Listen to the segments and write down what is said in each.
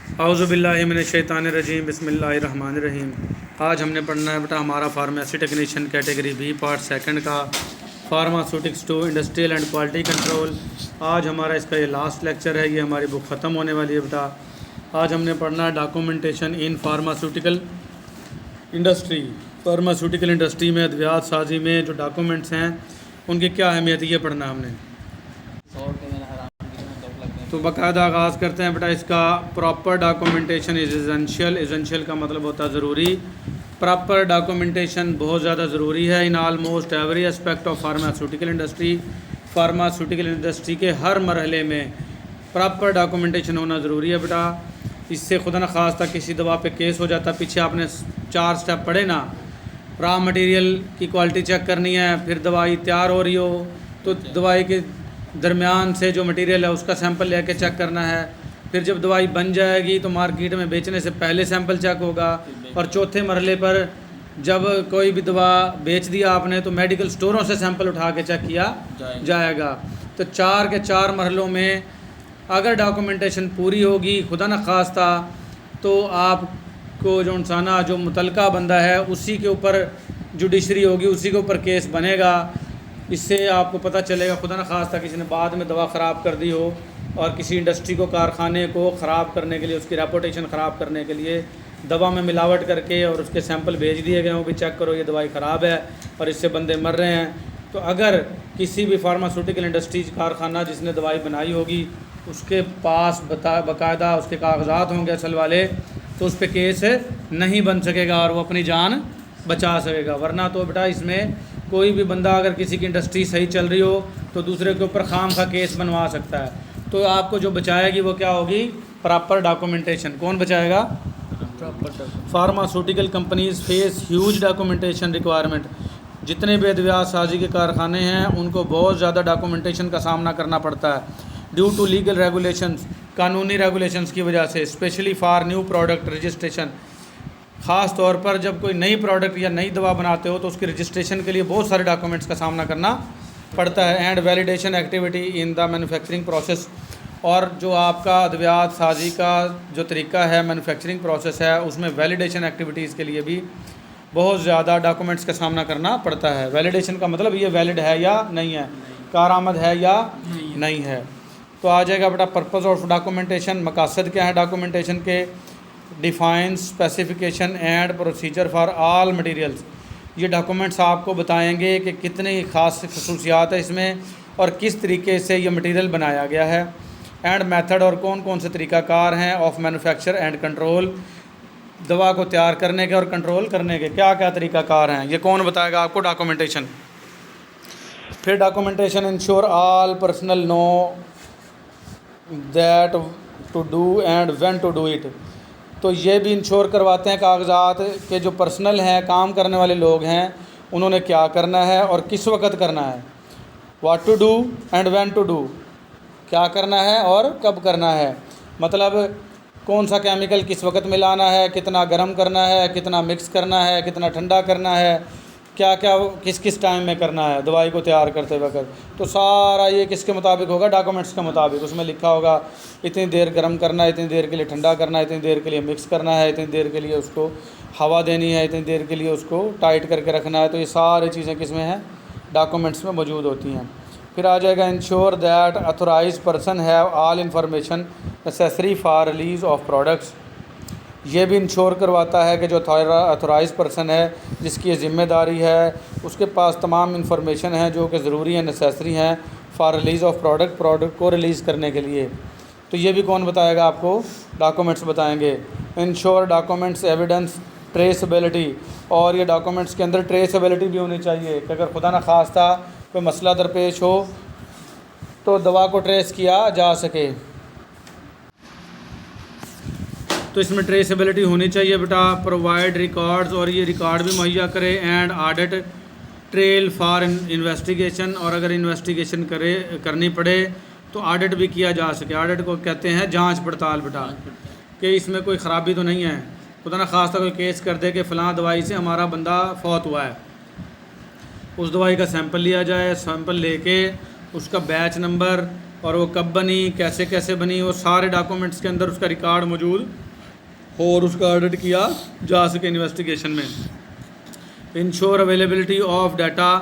औज़ुबिल्लाहिमिनश्शैतानिर्रजीम बिस्मिल्लाहिर्रहमानिर्रहीम। आज हमने पढ़ना है बेटा हमारा pharmacy technician category B part second का pharmaceutics two industrial and quality control. आज हमारा इसका ये लास्ट लेक्चर है, ये हमारी बुक ख़त्म होने वाली है बेटा। आज हमने पढ़ना है documentation in pharmaceutical industry. Pharmaceutical industry में अद्वियात साजी में जो डॉक्यूमेंट्स हैं उनकी क्या अहमियत है, ये पढ़ना हमने। तो बाकायदा आगाज़ करते हैं बेटा इसका। Proper documentation is essential. Essential का मतलब होता है ज़रूरी। प्रॉपर डॉक्यूमेंटेशन बहुत ज़्यादा ज़रूरी है in almost every aspect of pharmaceutical industry. Pharmaceutical industry के हर मरहले में प्रॉपर डॉक्यूमेंटेशन होना ज़रूरी है बेटा। इससे खुदा न खास्ता किसी दवा पे केस हो जाता। पीछे आपने 4 स्टेप पढ़े ना। रॉ मटेरियल की क्वालिटी चेक करनी है, फिर दवाई तैयार हो रही हो तो दवाई के दरमियान से जो मटेरियल है उसका सैंपल लेके चेक करना है। फिर जब दवाई बन जाएगी तो मार्केट में बेचने से पहले सैंपल चेक होगा। और चौथे मरहले पर जब कोई भी दवा बेच दिया आपने तो मेडिकल स्टोरों से सैंपल उठा के चेक किया जाएगा। तो 4 के 4 मरहलों में अगर डॉक्यूमेंटेशन पूरी होगी खुदा न खास्ता तो आपको जो इंसाना जो मुतलका बंदा है उसी के ऊपर जुडिशरी होगी, उसी के ऊपर केस बनेगा। इससे आपको पता चलेगा खुदा न खास्ता किसी ने बाद में दवा ख़राब कर दी हो और किसी इंडस्ट्री को, कारखाने को ख़राब करने के लिए, उसकी रेपुटेशन ख़राब करने के लिए दवा में मिलावट करके और उसके सैंपल भेज दिए गए हों कि चेक करो ये दवाई ख़राब है और इससे बंदे मर रहे हैं। तो अगर किसी भी फार्मास्यूटिकल इंडस्ट्रीज कारखाना जिसने दवाई बनाई होगी उसके पास बाकायदा उसके कागजात होंगे असल वाले, तो उस पर केस नहीं बन सकेगा और वो अपनी जान बचा सकेगा। वरना तो बेटा इसमें कोई भी बंदा अगर किसी की इंडस्ट्री सही चल रही हो तो दूसरे के ऊपर खाम का केस बनवा सकता है। तो आपको जो बचाएगी वो क्या होगी? Proper documentation. कौन बचाएगा? Pharmaceutical companies face huge documentation requirement. जितने भी अद्वियात साजी के कारखाने हैं उनको बहुत ज़्यादा डॉक्यूमेंटेशन का सामना करना पड़ता है ड्यू टू लीगल रेगुलेशंस, कानूनी रेगुलेशंस की वजह से। Specially for new product registration, ख़ास तौर पर जब कोई नई प्रोडक्ट या नई दवा बनाते हो तो उसके रजिस्ट्रेशन के लिए बहुत सारे डॉक्यूमेंट्स का सामना करना पड़ता है। And validation activity in the manufacturing process, और जो आपका अद्वियात साजी का जो तरीका है, मैन्युफैक्चरिंग प्रोसेस है, उसमें वैलिडेशन एक्टिविटीज़ के लिए भी बहुत ज़्यादा डॉक्यूमेंट्स का सामना करना पड़ता है। वैलिडेशन का मतलब ये वैलिड है या नहीं है, कारआमद है या नहीं है। तो आ जाएगा बेटा पर्पज़ ऑफ डॉक्यूमेंटेशन। मकासद क्या है डॉक्यूमेंटेशन के? Define specification and procedure for all materials. ये डॉक्यूमेंट्स आपको बताएंगे कि कितनी ख़ास खसूसियात है इसमें और किस तरीके से ये मटेरियल बनाया गया है। एंड मेथड, और कौन कौन से तरीक़ाकार हैं ऑफ मैन्युफैक्चर एंड कंट्रोल। दवा को तैयार करने के और कंट्रोल करने के क्या क्या तरीक़ाकार हैं, ये कौन बताएगा आपको? डॉक्यूमेंटेशन। फिर documentation ensure all personal know that to do and when to do it. तो ये भी इंश्योर करवाते हैं कागजात के जो पर्सनल हैं, काम करने वाले लोग हैं, उन्होंने क्या करना है और किस वक्त करना है। What to do and when to do, क्या करना है और कब करना है। मतलब कौन सा केमिकल किस वक्त मिलाना है, कितना गर्म करना है, कितना मिक्स करना है, कितना ठंडा करना है, क्या क्या किस किस टाइम में करना है दवाई को तैयार करते वक्त। तो सारा ये किसके मुताबिक होगा? डॉक्यूमेंट्स के मुताबिक। उसमें लिखा होगा इतनी देर गर्म करना है, इतनी देर के लिए ठंडा करना है, इतनी देर के लिए मिक्स करना है, इतनी देर के लिए उसको हवा देनी है, इतनी देर के लिए उसको टाइट करके रखना है। तो ये सारी चीज़ें किस में हैं? डॉक्यूमेंट्स में मौजूद होती हैं। फिर आ जाएगा ensure that authorize person have all information necessary for release of products. ये भी इंश्योर करवाता है कि जो अथोराइज पर्सन है, जिसकी ये ज़िम्मेदारी है, उसके पास तमाम इंफॉर्मेशन है जो कि ज़रूरी है, नेसेसरी हैं फॉर रिलीज़ ऑफ प्रोडक्ट को रिलीज़ करने के लिए। तो ये भी कौन बताएगा आपको? डॉक्यूमेंट्स बताएंगे। इंश्योर डॉक्यूमेंट्स एविडेंस ट्रेसबिलिटी, और ये डॉक्यूमेंट्स के अंदर ट्रेसबिलिटी भी होनी चाहिए कि अगर खुदा न खास्ता कोई मसला दरपेश हो तो दवा को ट्रेस किया जा सके। तो इसमें ट्रेसेबिलिटी होनी चाहिए बेटा। प्रोवाइड रिकॉर्ड्स, और ये रिकॉर्ड भी मुहैया करे। And audit trail for investigation, और अगर इन्वेस्टिगेशन करनी पड़े तो ऑडिट भी किया जा सके। ऑडिट को कहते हैं जांच पड़ताल बेटा, कि इसमें कोई ख़राबी तो नहीं है। खुदा न खास्ता कोई केस कर दे कि फ़लाँ दवाई से हमारा बंदा फौत हुआ है, उस दवाई का सैंपल लिया जाए, सैंपल लेके उसका बैच नंबर और वो कब बनी, कैसे कैसे बनी, वो सारे डॉक्यूमेंट्स के अंदर उसका रिकॉर्ड मौजूद हो और उसका ऑडिट किया जा सके इन्वेस्टिगेशन में। इंश्योर अवेलेबिलिटी ऑफ डाटा,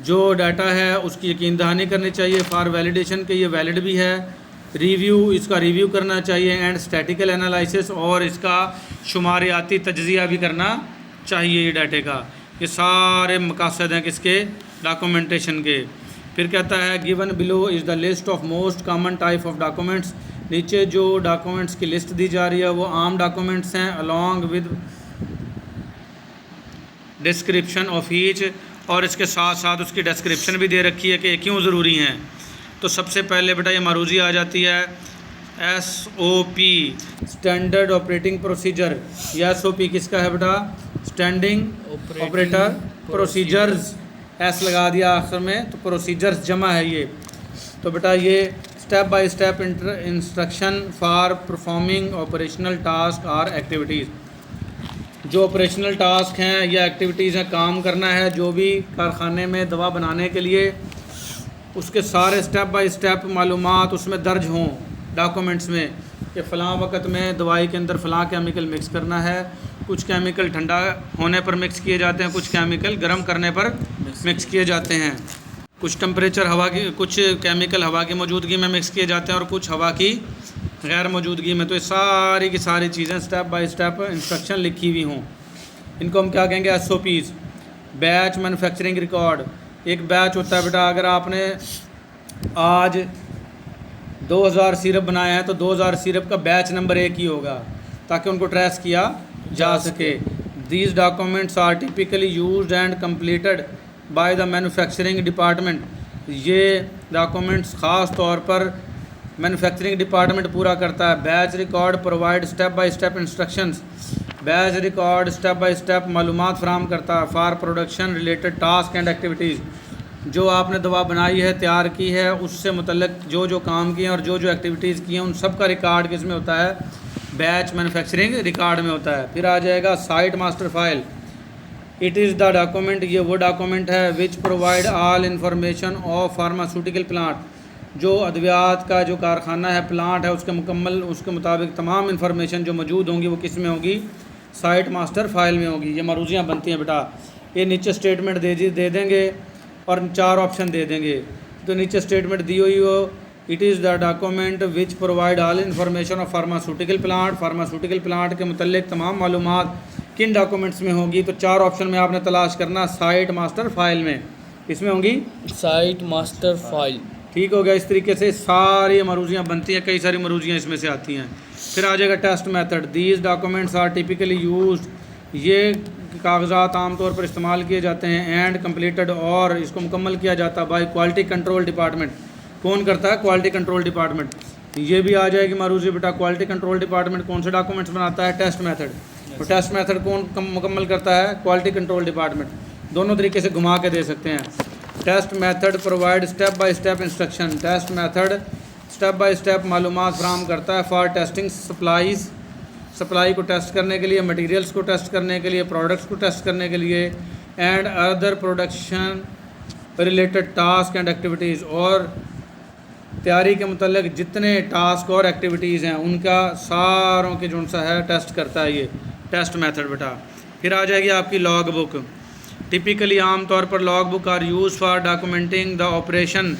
जो डाटा है उसकी यकीन दहानी करनी चाहिए फॉर वैलिडेशन के ये वैलिड भी है। रिव्यू, इसका रिव्यू करना चाहिए एंड स्टैटिकल एनालिसिस, और इसका शुमारियाती तज्जिया भी करना चाहिए ये डाटे का। ये सारे मकासद हैं किसके, डॉक्यूमेंटेशन के। फिर कहता है given below is the list of most common type of documents, नीचे जो डॉक्यूमेंट्स की लिस्ट दी जा रही है वो आम डॉक्यूमेंट्स हैं along with description of each, और इसके साथ साथ उसकी डिस्क्रिप्शन भी दे रखी है कि क्यों ज़रूरी हैं। तो सबसे पहले बेटा ये मारूजी आ जाती है SOP, स्टैंडर्ड ऑपरेटिंग प्रोसीजर। ये SOP किसका है बेटा, स्टैंडिंग ऑपरेटर प्रोसीजर्स, एस लगा दिया आखिर में तो प्रोसीजर्स जमा है ये। तो बेटा ये step by step instruction for performing operational task और एक्टिविटीज़, जो ऑपरेशनल टास्क हैं या एक्टिविटीज़ हैं, काम करना है जो भी कारखाने में दवा बनाने के लिए, उसके सारे स्टेप बाय स्टेप मालूमात उसमें दर्ज हों डॉक्यूमेंट्स में कि फ़लाँ वक़्त में दवाई के अंदर फ़लाँ केमिकल मिक्स करना है। कुछ केमिकल ठंडा होने पर मिक्स किए जाते हैं, कुछ केमिकल गर्म करने पर मिक्स किए जाते हैं, कुछ टेम्परेचर हवा की, कुछ केमिकल हवा की मौजूदगी में मिक्स किए जाते हैं और कुछ हवा की गैर मौजूदगी में। तो ये सारी की सारी चीज़ें स्टेप बाय स्टेप इंस्ट्रक्शन लिखी हुई हों, इनको हम क्या कहेंगे, SOPs। बैच मैन्युफैक्चरिंग रिकॉर्ड, एक बैच होता है बेटा, अगर आपने आज 2000 सिरप बनाए हैं तो 2000 सिरप का बैच नंबर एक ही होगा ताकि उनको ट्रेस किया जा सके। These documents are typically used and completed by the manufacturing department, ये डॉक्यूमेंट्स ख़ास तौर पर मैन्युफैक्चरिंग डिपार्टमेंट पूरा करता है। Batch record provide step by step instructions, batch record step by step मालूमात फराहम करता है for production related task and activities, जो आपने दवा बनाई है, तैयार की है, उससे मुतल्लिक जो जो काम किए और जो जो एक्टिविटीज़ की हैं उन सब का रिकॉर्ड किस में होता है, बैच मैन्युफैक्चरिंग रिकॉर्ड में होता है। फिर आ जाएगा site master file, it is the document, ये वो डॉक्यूमेंट है which provide all information of pharmaceutical plant, जो अद्वियात का जो कारखाना है, प्लांट है, उसके मुताबिक तमाम इन्फॉर्मेशन जो मौजूद होंगी वो किस में होगी, साइट मास्टर फाइल में होगी। ये मरूजियाँ बनती हैं बेटा। ये नीचे स्टेटमेंट दे देंगे और 4 ऑप्शन दे देंगे। तो नीचे स्टेटमेंट दी हुई हो, it is the document which provide all information of pharmaceutical plant, pharmaceutical plant के मुतल्लिक तमाम मालूमात किन डॉक्यूमेंट्स में होगी। तो 4 ऑप्शन में आपने तलाश करना, साइट मास्टर फाइल में, इसमें होंगी साइट मास्टर फाइल। ठीक हो गया। इस तरीके से सारी मरूजियाँ बनती हैं, कई सारी मरूजियाँ इसमें से आती हैं। फिर आ जाएगा test method, these documents are typically used, ये कागजात आमतौर पर इस्तेमाल किए जाते हैं, एंड कम्प्लीटेड, और इसको मुकम्मल किया जाता है बाय क्वालिटी कंट्रोल डिपार्टमेंट। कौन करता है, क्वालिटी कंट्रोल डिपार्टमेंट। ये भी आ जाएगी मारूजी बेटा, क्वालिटी कंट्रोल डिपार्टमेंट कौन से डॉक्यूमेंट्स बनाता है, टेस्ट मेथड। तो टेस्ट मेथड कौन मुकम्मल करता है, क्वालिटी कंट्रोल डिपार्टमेंट। दोनों तरीके से घुमा के दे सकते हैं। Test method provide step by step instruction, test method step by step मालूमात फराहम करता है फॉर टेस्टिंग सप्लाईज़, सप्लाई को टेस्ट करने के लिए, मटेरियल्स को टेस्ट करने के लिए, प्रोडक्ट्स को टेस्ट करने के लिए, and other production related task and activities, और तैयारी के मतलब जितने टास्क और एक्टिविटीज़ हैं उनका सारों के जो सा है टेस्ट करता है ये टेस्ट मेथड बेटा। फिर आ जाएगी आपकी लॉग बुक। टिपिकली आम तौर पर log book are use for documenting the operation,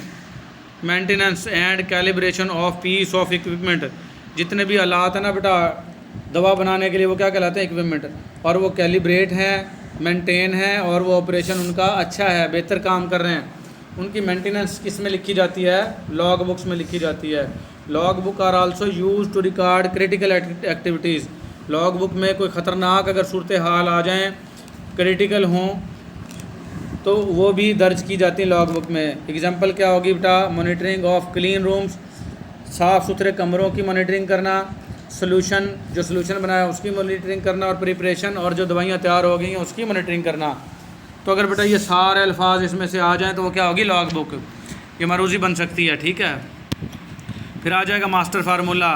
maintenance and calibration of piece of equipment. जितने भी आलात हैं ना बेटा दवा बनाने के लिए वो क्या कहलाते हैं, इक्विपमेंट, और वो कैलिब्रेट हैं, मेंटेन है, और वो ऑपरेशन उनका अच्छा है, बेहतर काम कर रहे हैं, उनकी मेंटेनेंस किस में लिखी जाती है, लॉग बुक्स में लिखी जाती है। Log book are also use to record critical activities. Log book में कोई ख़तरनाक अगर सूरत हाल आ जाएँ, क्रिटिकल हों, तो वो भी दर्ज की जाती है लॉग बुक में। एग्जांपल क्या होगी बेटा, मॉनिटरिंग ऑफ क्लीन रूम्स, साफ़ सुथरे कमरों की मॉनिटरिंग करना, सोल्यूशन जो सोल्यूशन बनाया उसकी मॉनिटरिंग करना, और प्रिपरेशन और जो दवाइयाँ तैयार हो गई हैं उसकी मॉनिटरिंग करना। तो अगर बेटा ये सारे अल्फाज इसमें से आ जाएँ तो वो क्या होगी, लॉग बुक। ये मरूजी बन सकती है, ठीक है। फिर आ जाएगा master formula,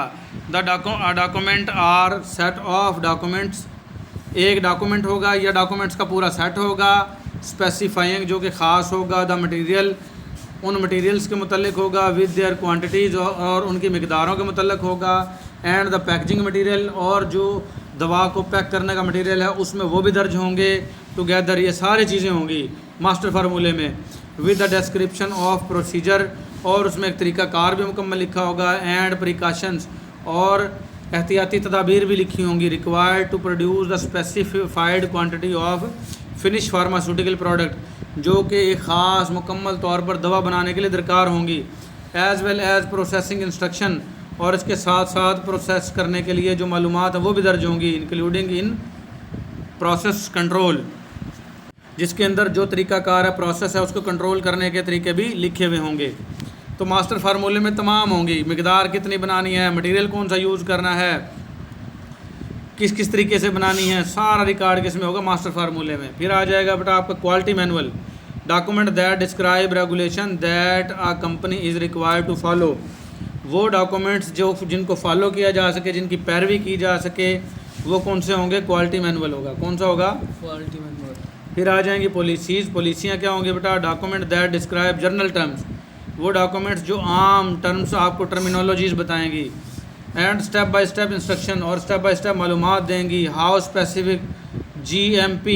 the document are set of documents. एक डॉक्यूमेंट होगा या डॉक्यूमेंट्स का पूरा सेट होगा, स्पेसिफाइंग जो कि ख़ास होगा, द मटेरियल उन मटेरियल्स के मतलब होगा, विद देयर क्वांटिटीज़ और उनकी मकदारों के मतलब होगा, एंड द पैकेजिंग मटेरियल और जो दवा को पैक करने का मटेरियल है उसमें वो भी दर्ज होंगे टुगेदर। ये सारी चीज़ें होंगी मास्टर फार्मूले में, with the description of procedure और उसमें एक तरीक़ाकार भी मुकम्मल लिखा होगा, एंड प्रिकॉशंस और एहतियाती तदाबीर भी लिखी होंगी, required to produce the specified quantity of finish pharmaceutical product, जो कि एक ख़ास मुकम्मल तौर पर दवा बनाने के लिए दरकार होंगी, as well as processing instruction और इसके साथ साथ प्रोसेस करने के लिए जो मालूमात है वो भी दर्ज होंगी, इंक्लूडिंग इन प्रोसेस कंट्रोल, जिसके अंदर जो तरीक़ाकार है प्रोसेस है उसको कंट्रोल करने के तरीके भी लिखे हुए होंगे। तो मास्टर फार्मूले में तमाम होंगी, मकदार कितनी बनानी है, मटेरियल कौन सा यूज़ करना है, किस किस तरीके से बनानी है, सारा रिकॉर्ड किस में होगा मास्टर फार्मूले में। फिर आ जाएगा बेटा आपका quality manual, document that describe regulation that a company is required to follow, वो डॉक्यूमेंट्स जो जिनको फॉलो किया जा सके, जिनकी पैरवी की जा सके, वो कौन से होंगे, क्वालिटी मैनुअल होगा। कौन सा होगा, क्वालिटी मैनुअल। फिर आ जाएंगी पॉलिसीज़, पॉलिसियाँ क्या होंगी बेटा, document that describe general terms, वो डॉक्यूमेंट्स जो आम टर्म्स आपको टर्मिनोलॉजीज़ बताएंगी, and step by step instruction और स्टेप बाय स्टेप मालूमात देंगी, हाउ स्पेसिफिक GMP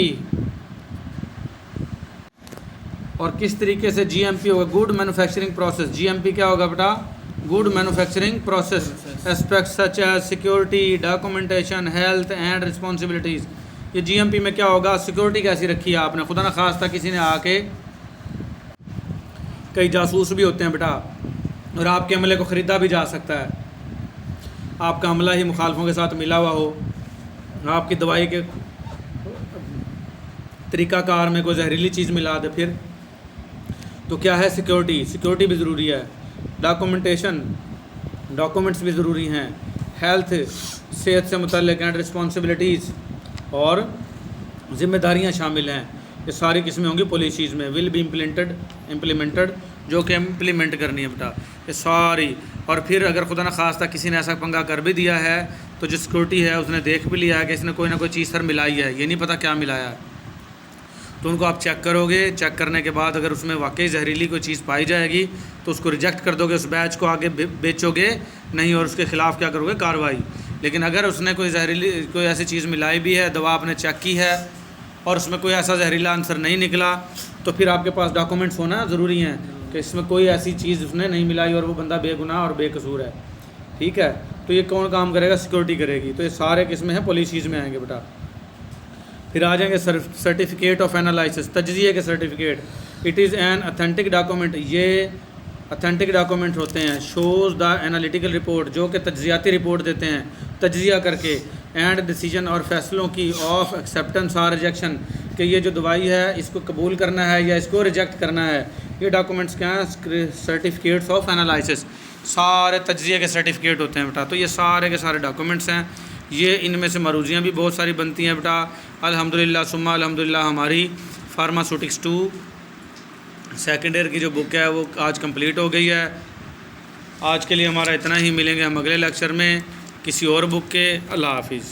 और किस तरीके से GMP होगा, गुड मैन्युफैक्चरिंग प्रोसेस। GMP क्या होगा बेटा, good manufacturing process, aspects such as security, documentation, health and responsibilities. ये GMP में क्या होगा, सिक्योरिटी कैसी रखी है आपने, खुदा न खास्ता किसी ने आके, कई जासूस भी होते हैं बेटा और आपके अमले को ख़रीदा भी जा सकता है, आपका अमला ही मुखालफों के साथ मिला हुआ हो, आपकी दवाई के तरीक़ाकार में कोई जहरीली चीज़ मिला दे, फिर तो क्या है, सिक्योरिटी भी ज़रूरी है, डॉक्यूमेंटेशन, डॉक्यूमेंट्स भी ज़रूरी हैं, हेल्थ, सेहत से मुतल्लिक़ एंड रिस्पॉन्सिबिलिटीज़ और ज़िम्मेदारियाँ शामिल हैं। ये सारी किस्में होंगी पॉलिसीज़ में, विल बी इम्प्लीमेंटेड जो कि इम्प्लीमेंट करनी है बेटा, ये सारी। और फिर अगर खुदा न खास्ता किसी ने ऐसा पंगा कर भी दिया है तो जो सिक्योरिटी है उसने देख भी लिया है कि इसने कोई ना कोई चीज़ सर मिलाई है, ये नहीं पता क्या मिलाया है, तो उनको आप चेक करोगे, चेक करने के बाद अगर उसमें वाकई जहरीली कोई चीज़ पाई जाएगी तो उसको रिजेक्ट कर दोगे, उस बैच को आगे बेचोगे नहीं और उसके ख़िलाफ़ क्या करोगे, कार्रवाई। लेकिन अगर उसने कोई जहरीली कोई ऐसी चीज़ मिलाई भी है, दवा आपने चेक की है और उसमें कोई ऐसा जहरीला आंसर नहीं निकला, तो फिर आपके पास डॉक्यूमेंट्स होना ज़रूरी हैं कि इसमें कोई ऐसी चीज़ उसने नहीं मिलाई और वो बंदा बेगुनाह और बेकसूर है, ठीक है। तो ये कौन काम करेगा, सिक्योरिटी करेगी। तो ये सारे किस्में हैं पॉलिसीज़ में आएंगे बेटा। फिर आ जाएंगे सर्टिफिकेट ऑफ एनालिसिस, तज्जिए के certificate, it is an authentic document, ये अथेंटिक डॉक्यूमेंट होते हैं, शोज़ द एनालिटिकल रिपोर्ट, जो कि तज्जियाती रिपोर्ट देते हैं तज्जिया करके, एंड डिसीजन और फैसलों की, ऑफ एक्सेप्टेंस और रिजेक्शन, कि ये जो दवाई है इसको कबूल करना है या इसको रिजेक्ट करना है। ये डॉक्यूमेंट्स क्या हैं, सर्टिफिकेट्स ऑफ एनालिसिस, सारे तज्जिए के सर्टिफिकेट होते हैं बेटा। तो ये सारे के सारे डॉक्यूमेंट्स हैं, ये इनमें से मरूजियाँ भी बहुत सारी बनती हैं बेटा। अल्हम्दुलिल्लाह सुम्मा अल्हम्दुलिल्लाह हमारी फार्मास्यूटिक्स 2 सेकेंड ईयर की जो बुक है वो आज कंप्लीट हो गई है। आज के लिए हमारा इतना ही, मिलेंगे हम अगले लेक्चर में किसी और बुक के। अल्लाह हाफिज़।